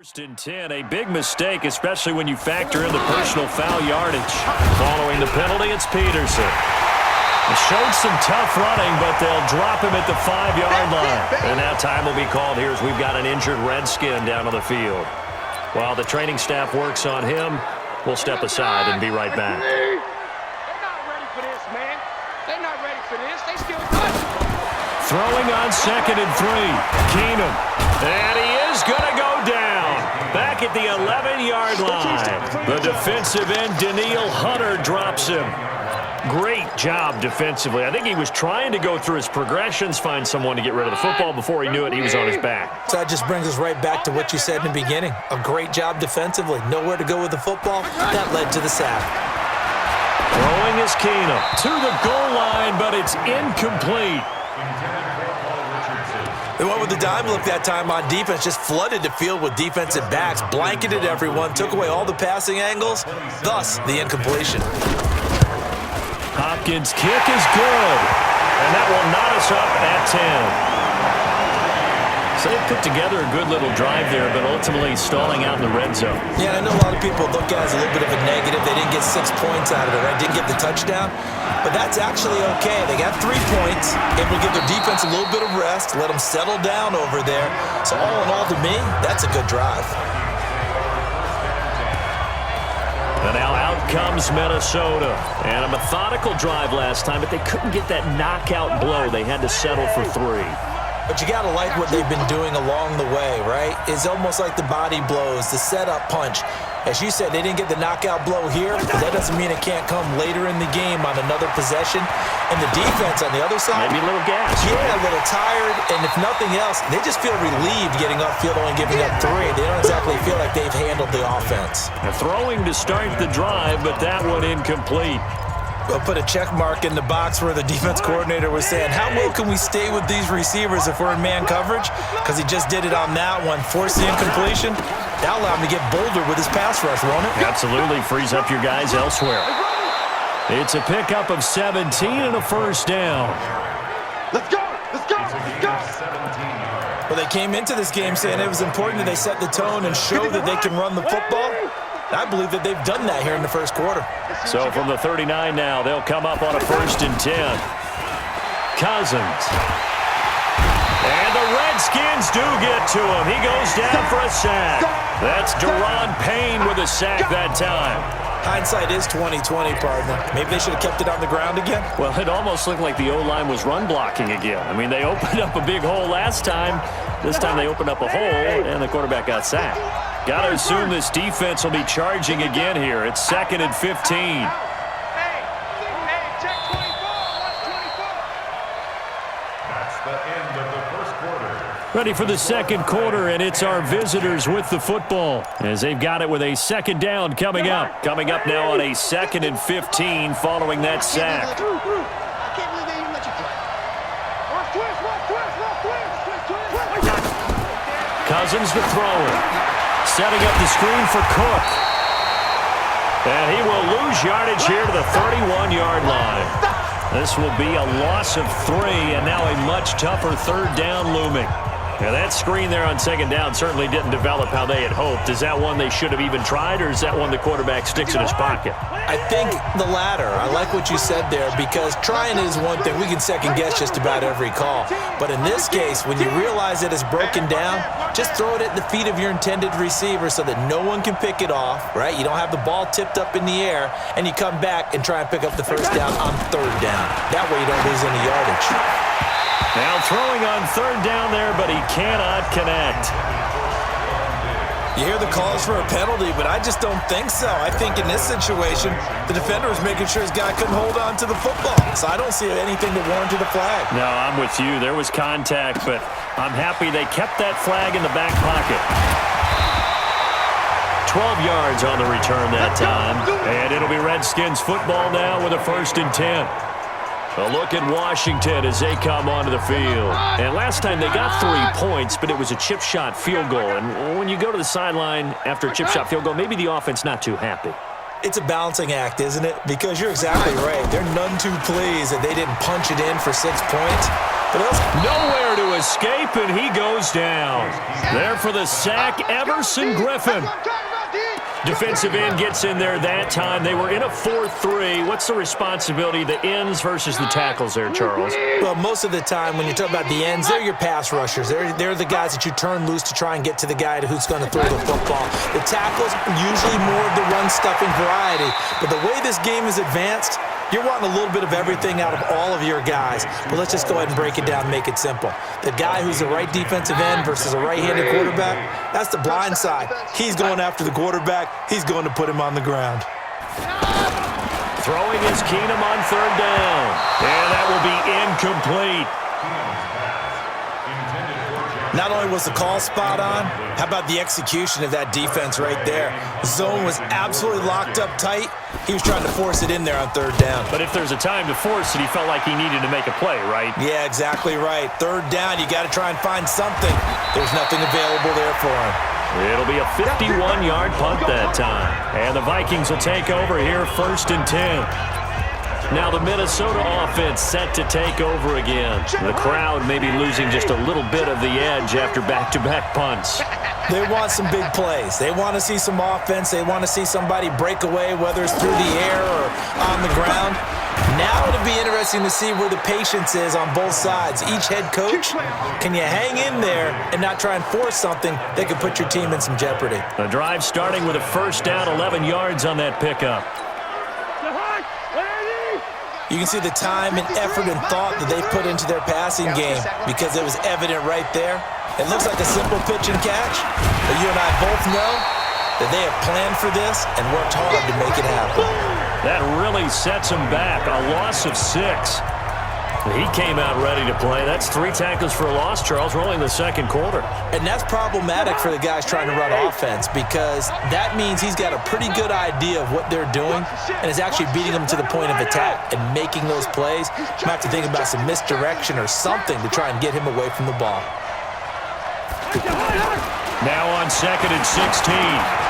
First and 10, a big mistake, especially when you factor in the personal foul yardage. Following the penalty, it's Peterson. It showed some tough running, but they'll drop him at the 5-yard line. And now time will be called here as we've got an injured Redskin down on the field. While the training staff works on him, we'll step aside and be right back. They're not ready for this, man. They're not ready for this. They still good. Throwing on 2nd and 3. Keenum. And he is going to go down. Back at the 11-yard line. The defensive end, Daniil Hunter, drops him. Great job defensively. I think he was trying to go through his progressions, find someone to get rid of the football. Before he knew it, he was on his back. So that just brings us right back to what you said in the beginning. A great job defensively. Nowhere to go with the football. That led to the sack. Throwing is Keenum to the goal line, but it's incomplete. They went with the dime look that time on defense, just flooded the field with defensive backs, blanketed everyone, took away all the passing angles, thus the incompletion. Hopkins' kick is good, and that will knot us up at 10. So they put together a good little drive there, but ultimately stalling out in the red zone. Yeah, I know a lot of people look at it as a little bit of a negative. They didn't get 6 points out of it, right? Didn't get the touchdown. But that's actually okay. They got 3 points, able to give their defense a little bit of rest, let them settle down over there. So all in all, to me, that's a good drive. And now out comes Minnesota. And a methodical drive last time, but they couldn't get that knockout blow. They had to settle for 3. But you got to like what they've been doing along the way, right? It's almost like the body blows, the setup punch. As you said, they didn't get the knockout blow here, but that doesn't mean it can't come later in the game on another possession. And the defense on the other side, maybe a little gas. Yeah, a little tired. And if nothing else, they just feel relieved getting upfield, only giving up 3. They don't exactly feel like they've handled the offense. They're throwing to start the drive, but that one incomplete. We'll put a check mark in the box where the defense coordinator was saying, how well can we stay with these receivers if we're in man coverage? Because he just did it on that one, forced the incompletion. That'll allow him to get bolder with his pass rush, won't it? Absolutely, frees up your guys elsewhere. It's a pickup of 17 and a first down. Let's go. Let's go. Let's go. Well, they came into this game saying it was important that they set the tone and show that they can run the football. I believe that they've done that here in the first quarter. So from the 39 now, they'll come up on a 1st and 10. Cousins. And the Redskins do get to him. He goes down for a sack. That's Daron Payne with a sack that time. Hindsight is 20/20, partner. Maybe they should have kept it on the ground again. Well, it almost looked like the O-line was run blocking again. I mean, they opened up a big hole last time. This time they opened up a hole, and the quarterback got sacked. Got to assume this defense will be charging again here. It's 2nd and 15. Check 24. Watch 24. That's the end of the first quarter. Ready for the second quarter, and it's our visitors with the football as they've got it with a 2nd down coming up. Coming up now on a 2nd and 15 following that sack. I can't believe they even let you play. Watch twist. Cousins the thrower. Setting up the screen for Cook. And he will lose yardage here to the 31-yard line. This will be a loss of 3, and now a much tougher 3rd down looming. Now that screen there on 2nd down certainly didn't develop how they had hoped. Is that one they should have even tried, or is that one the quarterback sticks in his pocket? I think the latter. I like what you said there, because trying is one thing. We can second guess just about every call. But in this case, when you realize that it's broken down, just throw it at the feet of your intended receiver so that no one can pick it off, right? You don't have the ball tipped up in the air, and you come back and try and pick up the first down on 3rd down. That way you don't lose any yardage. Now throwing on 3rd down there, but he cannot connect. You hear the calls for a penalty, but I just don't think so. I think in this situation, the defender was making sure his guy couldn't hold on to the football. So I don't see anything to warrant a flag. No, I'm with you. There was contact, but I'm happy they kept that flag in the back pocket. 12 yards on the return that time. And it'll be Redskins football now with a 1st and 10. A look at Washington as they come onto the field. And last time they got 3 points, but it was a chip shot field goal. And when you go to the sideline after a chip shot field goal, maybe the offense not too happy. It's a balancing act, isn't it? Because you're exactly right. They're none too pleased that they didn't punch it in for 6 points. But also, nowhere to escape, and he goes down. There for the sack, Everson Griffin. Defensive end gets in there that time. They were in a 4-3. What's the responsibility, the ends versus the tackles there, Charles? Well, most of the time when you talk about the ends, they're your pass rushers. They're the guys that you turn loose to try and get to the guy who's going to throw the football. The tackles are usually more of the run-stuffing variety. But the way this game is advanced, you're wanting a little bit of everything out of all of your guys. But let's just go ahead and break it down and make it simple. The guy who's a right defensive end versus a right-handed quarterback, that's the blind side. He's going after the quarterback. He's going to put him on the ground. Throwing is Keenum on third down. And that will be incomplete. Not only was the call spot on, how about the execution of that defense right there? Zone was absolutely locked up tight. He was trying to force it in there on third down. But if there's a time to force it, he felt like he needed to make a play, right? Yeah, exactly right. Third down, you got to try and find something. There's nothing available there for him. It'll be a 51-yard punt that time. And the Vikings will take over here, 1st and 10. Now the Minnesota offense set to take over again. The crowd may be losing just a little bit of the edge after back-to-back punts. They want some big plays. They want to see some offense. They want to see somebody break away, whether it's through the air or on the ground. Now it'll be interesting to see where the patience is on both sides. Each head coach, can you hang in there and not try and force something that could put your team in some jeopardy? The drive starting with a 1st down, 11 yards on that pickup. You can see the time and effort and thought that they put into their passing game because it was evident right there. It looks like a simple pitch and catch, but you and I both know that they have planned for this and worked hard to make it happen. That really sets him back. A loss of 6. He came out ready to play. That's 3 tackles for a loss, Charles, rolling the second quarter. And that's problematic for the guys trying to run offense because that means he's got a pretty good idea of what they're doing and is actually beating them to the point of attack and making those plays. You might have to think about some misdirection or something to try and get him away from the ball. Now on 2nd and 16.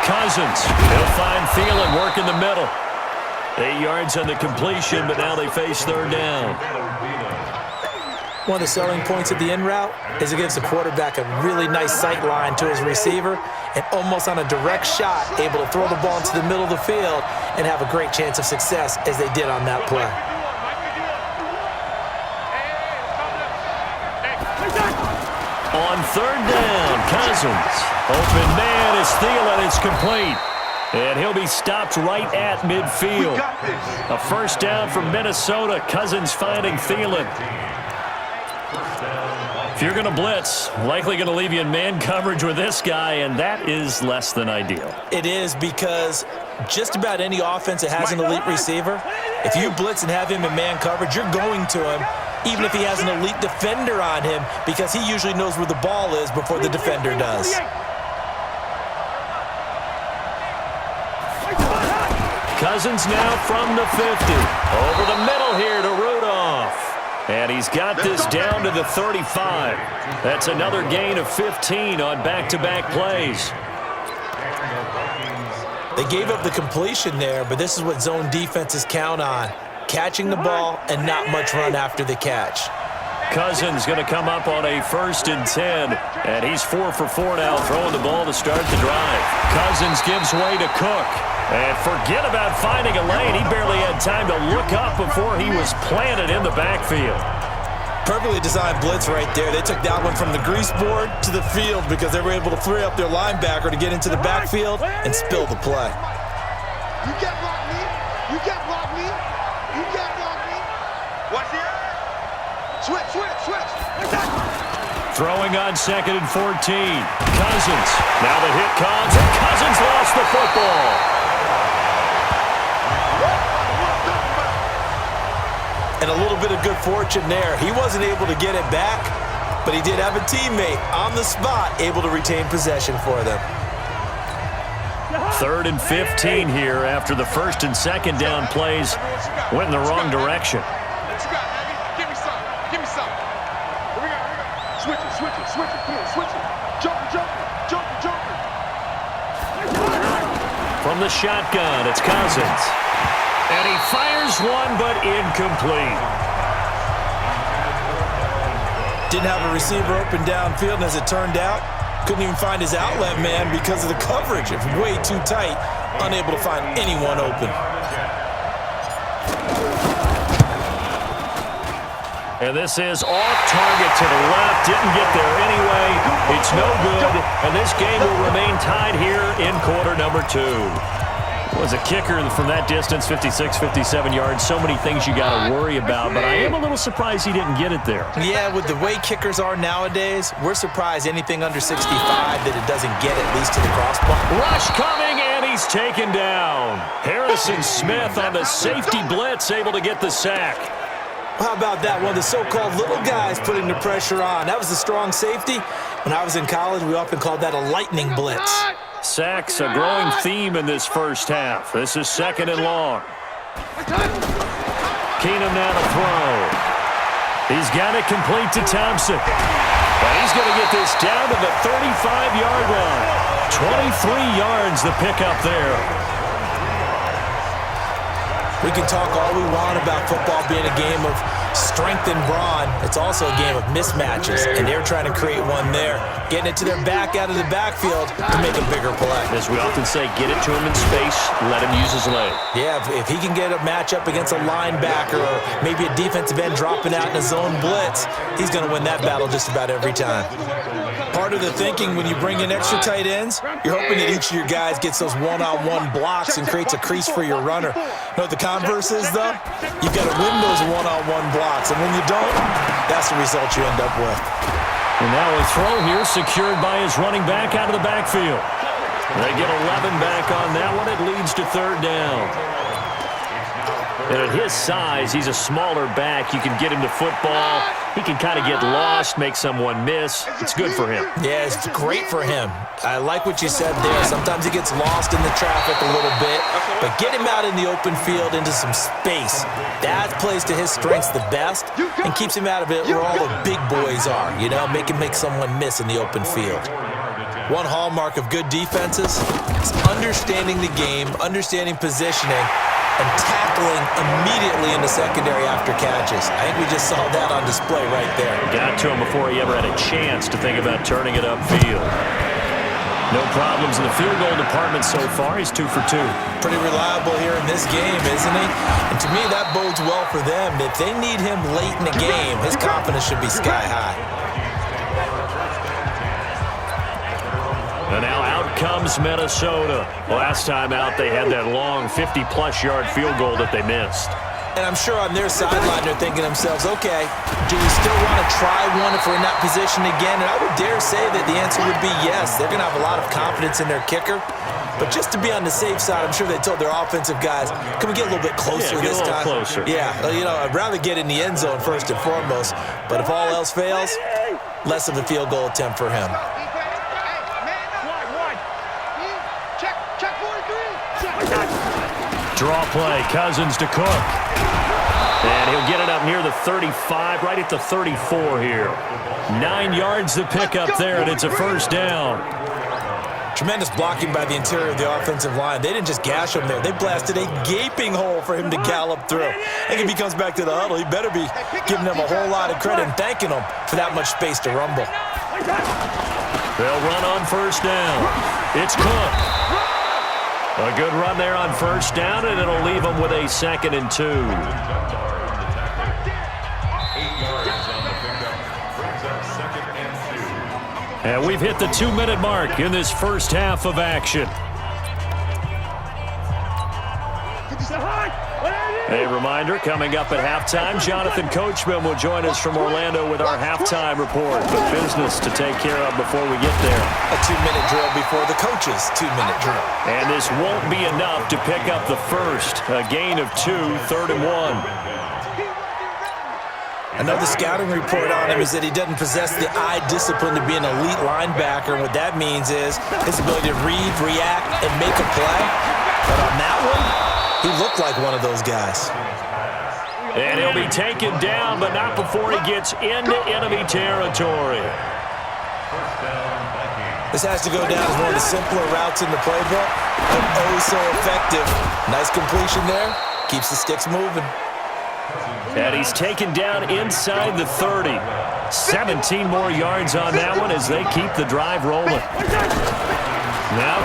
Cousins. He'll find Thielen working the middle. 8 yards on the completion, but now they face 3rd down. One of the selling points of the in route is it gives the quarterback a really nice sight line to his receiver and almost on a direct shot able to throw the ball into the middle of the field and have a great chance of success as they did on that play. On 3rd down, Cousins. Open man is Thielen. It's complete. And he'll be stopped right at midfield. A 1st down from Minnesota. Cousins finding Thielen. If you're going to blitz, likely going to leave you in man coverage with this guy, and that is less than ideal. It is because just about any offense that has an elite receiver, if you blitz and have him in man coverage, you're going to him, even if he has an elite defender on him, because he usually knows where the ball is before the defender does. Cousins now from the 50. Over the middle here to Rudolph. And he's got this down to the 35. That's another gain of 15 on back-to-back plays. They gave up the completion there, but this is what zone defenses count on. Catching the ball and not much run after the catch. Cousins going to come up on a 1st and 10. And he's 4 for 4 now, throwing the ball to start the drive. Cousins gives way to Cook. And forget about finding a lane. He barely had time to look up before he was planted in the backfield. Perfectly designed blitz right there. They took that one from the grease board to the field because they were able to free up their linebacker to get into the backfield and spill the play. You can't block me. You can't block me. You can't block me. What's here? Switch. Throwing on 2nd and 14. Cousins. Now the hit comes, and Cousins lost the football. And a little bit of good fortune there. He wasn't able to get it back, but he did have a teammate on the spot able to retain possession for them. 3rd and 15 here after the 1st and 2nd down plays went in the wrong direction. What you got, baby? Give me some. Here we go. Switch it. Come on, switch it. Jumper. From the shotgun, it's Cousins. And he fires one, but incomplete. Didn't have a receiver open downfield, and as it turned out, couldn't even find his outlet man because of the coverage. It was way too tight, unable to find anyone open. And this is off target to the left. Didn't get there anyway. It's no good. And this game will remain tied here in quarter number 2. Was a kicker from that distance, 56, 57 yards. So many things you got to worry about. But I am a little surprised he didn't get it there. Yeah, with the way kickers are nowadays, we're surprised anything under 65 that it doesn't get at least to the crossbar. Rush coming, and he's taken down. Harrison Smith on the safety blitz, able to get the sack. How about that? One of the so-called little guys putting the pressure on. That was a strong safety. When I was in college, we often called that a lightning blitz. Sacks, a growing theme in this first half. This is 2nd and long. Keenum now to throw. He's got it complete to Thompson. And he's going to get this down to the 35-yard line. 23 yards the pickup there. We can talk all we want about football being a game of strength and brawn. It's also a game of mismatches, and they're trying to create one there, getting it to their back out of the backfield to make a bigger play. As we often say, get it to him in space, let him use his leg. Yeah, if he can get a matchup against a linebacker or maybe a defensive end dropping out in a zone blitz, he's going to win that battle just about every time. Part of the thinking when you bring in extra tight ends, you're hoping that each of your guys gets those one-on-one blocks and creates a crease for your runner. You know what the converse is, though? You've got to win those one-on-one blocks, and when you don't, that's the result you end up with. And now a throw here secured by his running back out of the backfield. They get 11 back on that one. It leads to 3rd down. And at his size, he's a smaller back. You can get him to football. He can kind of get lost, make someone miss. It's good for him. Yeah, it's great for him. I like what you said there. Sometimes he gets lost in the traffic a little bit, but get him out in the open field into some space. That plays to his strengths the best and keeps him out of it where all the big boys are, you know, make someone miss in the open field. One hallmark of good defenses is understanding the game, understanding positioning, and tackling immediately in the secondary after catches. I think we just saw that on display right there. Got to him before he ever had a chance to think about turning it upfield. No problems in the field goal department so far. He's 2 for 2. Pretty reliable here in this game, isn't he? And to me, that bodes well for them. If they need him late in the game, his confidence should be sky high. And now out comes Minnesota. Last time out, they had that long 50-plus yard field goal that they missed. And I'm sure on their sideline, they're thinking to themselves, okay, do we still want to try one if we're in that position again? And I would dare say that the answer would be yes. They're going to have a lot of confidence in their kicker. But just to be on the safe side, I'm sure they told their offensive guys, can we get a little bit closer this time? Closer. Yeah, you know, I'd rather get in the end zone first and foremost. But if all else fails, less of a field goal attempt for him. Draw play, Cousins to Cook. And he'll get it up near the 35, right at the 34 here. 9 yards to pick up there, and it's a 1st down. Tremendous blocking by the interior of the offensive line. They didn't just gash him there. They blasted a gaping hole for him to gallop through. I think if he comes back to the huddle, he better be giving them a whole lot of credit and thanking them for that much space to rumble. They'll run on 1st down. It's Cook. A good run there on 1st down, and it'll leave them with a 2nd and 2. 8 yards on the pickup. Brings up 2nd and 2. And we've hit the 2-minute mark in this first half of action. A reminder, coming up at halftime, Jonathan Coachman will join us from Orlando with our halftime report. But business to take care of before we get there. A 2-minute drill before the coach's 2-minute drill. And this won't be enough to pick up the first. A gain of 2, 3rd and 1. Another scouting report on him is that he doesn't possess the eye discipline to be an elite linebacker. And what that means is his ability to read, react, and make a play. But on that one, he looked like one of those guys. And he'll be taken down, but not before he gets into enemy territory. This has to go down as one of the simpler routes in the playbook, but oh so effective. Nice completion there. Keeps the sticks moving. And he's taken down inside the 30. 17 more yards on that one as they keep the drive rolling. Now